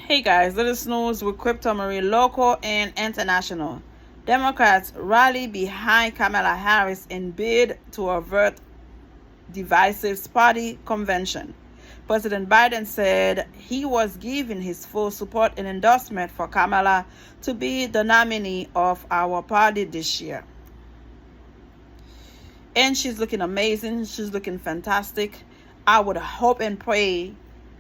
Hey guys, latest news with Crypto Marie local and international. Democrats rally behind Kamala Harris in bid to avert divisive party convention. President Biden said he was giving his full support and endorsement for Kamala to be the nominee of our party this year. And she's looking amazing. She's looking fantastic. I would hope and pray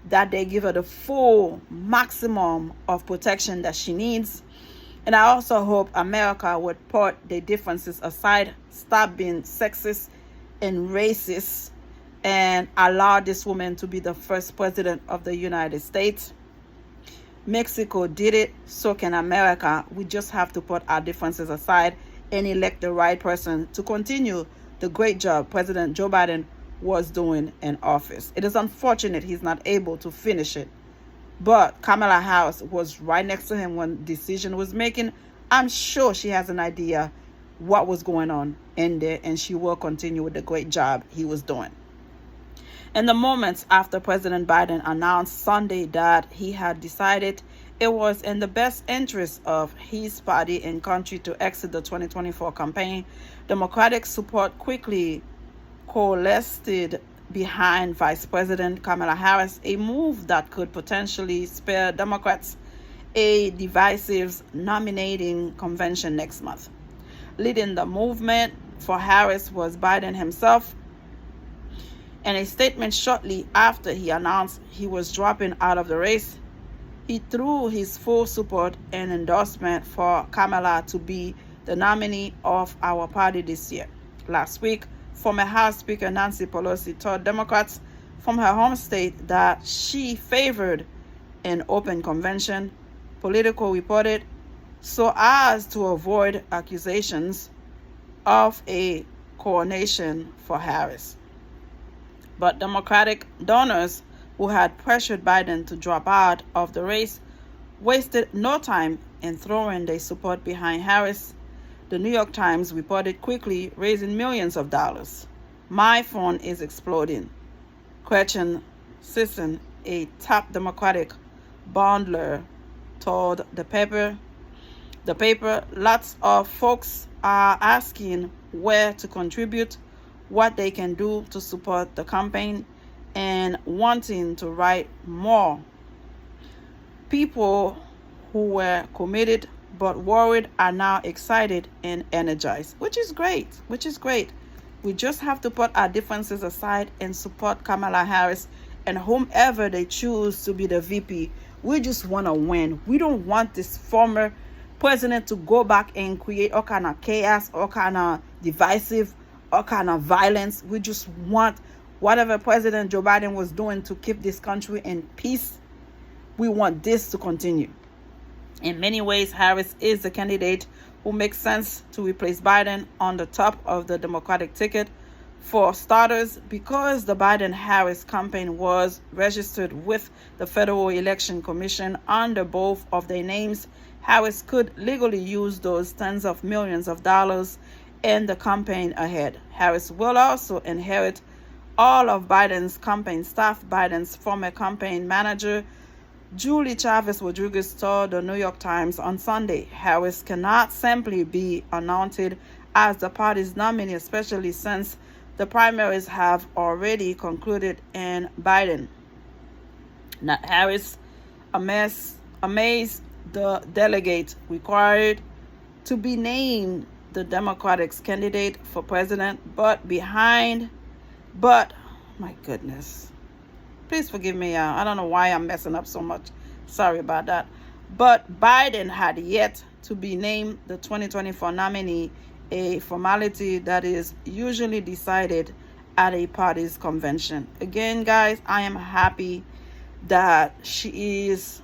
that they give her the full maximum of protection that she needs. And I also hope America would put their differences aside, stop being sexist and racist, and allow this woman to be the first president of the United States. Mexico did it, so can America. We just have to put our differences aside and elect the right person to continue the great job President Joe Biden was doing in office. It is unfortunate he's not able to finish it, but Kamala Harris was right next to him when decision was making. I'm sure she has an idea what was going on in there, and she will continue with the great job he was doing. In the moments after President Biden announced Sunday that he had decided it was in the best interest of his party and country to exit the 2024 campaign, Democratic support quickly coalesced behind Vice President Kamala Harris, a move that could potentially spare Democrats a divisive nominating convention next month. Leading the movement for Harris was Biden himself. In a statement shortly after he announced he was dropping out of the race, he threw his full support and endorsement for Kamala to be the nominee of our party this year. Last week, former House Speaker Nancy Pelosi told Democrats from her home state that she favored an open convention, Politico reported, so as to avoid accusations of a coronation for Harris. But Democratic donors who had pressured Biden to drop out of the race wasted no time in throwing their support behind Harris. The New York Times reported quickly raising millions of dollars. My phone is exploding. Gretchen Sisson, a top Democratic bondler, told the paper, lots of folks are asking where to contribute, what they can do to support the campaign, and wanting to write more. People who were committed but worried are now excited and energized, which is great. We just have to put our differences aside and support Kamala Harris and whomever they choose to be the VP. We just want to win. We don't want this former president to go back and create all kind of chaos, all kind of divisive, all kind of violence. We just want whatever President Joe Biden was doing to keep this country in peace. We want this to continue. In many ways, Harris is the candidate who makes sense to replace Biden on the top of the Democratic ticket. For starters, because the Biden-Harris campaign was registered with the Federal Election Commission under both of their names, Harris could legally use those tens of millions of dollars in the campaign ahead. Harris will also inherit all of Biden's campaign staff. Biden's former campaign manager, Julie Chavez Rodriguez, told the New York Times on Sunday, Harris cannot simply be announced as the party's nominee, especially since the primaries have already concluded in Biden. Now, Harris amazed the delegate required to be named the Democratic candidate for president, but my goodness. Please forgive me. I don't know why I'm messing up so much. Sorry about that. But Biden had yet to be named the 2024 nominee, a formality that is usually decided at a party's convention. Again, guys, I am happy that she is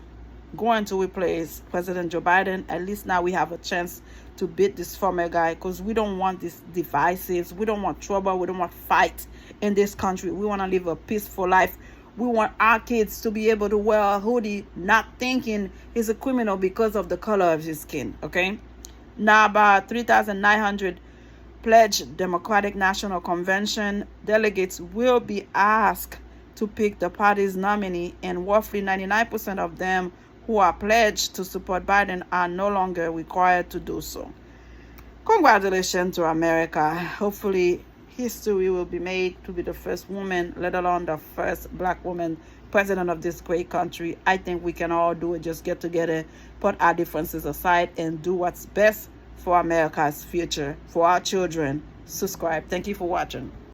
going to replace President Joe Biden. At least now we have a chance to beat this former guy, because we don't want this divisive. We don't want trouble. We don't want fight in this country. We want to live a peaceful life. We want our kids to be able to wear a hoodie, not thinking he's a criminal because of the color of his skin, okay? Now, about 3,900 pledged Democratic National Convention delegates will be asked to pick the party's nominee, and roughly 99% of them who are pledged to support Biden are no longer required to do so. Congratulations to America. Hopefully, history will be made to be the first woman, let alone the first black woman president of this great country. I think we can all do it. Just get together, put our differences aside, and do what's best for America's future, for our children. Subscribe. Thank you for watching.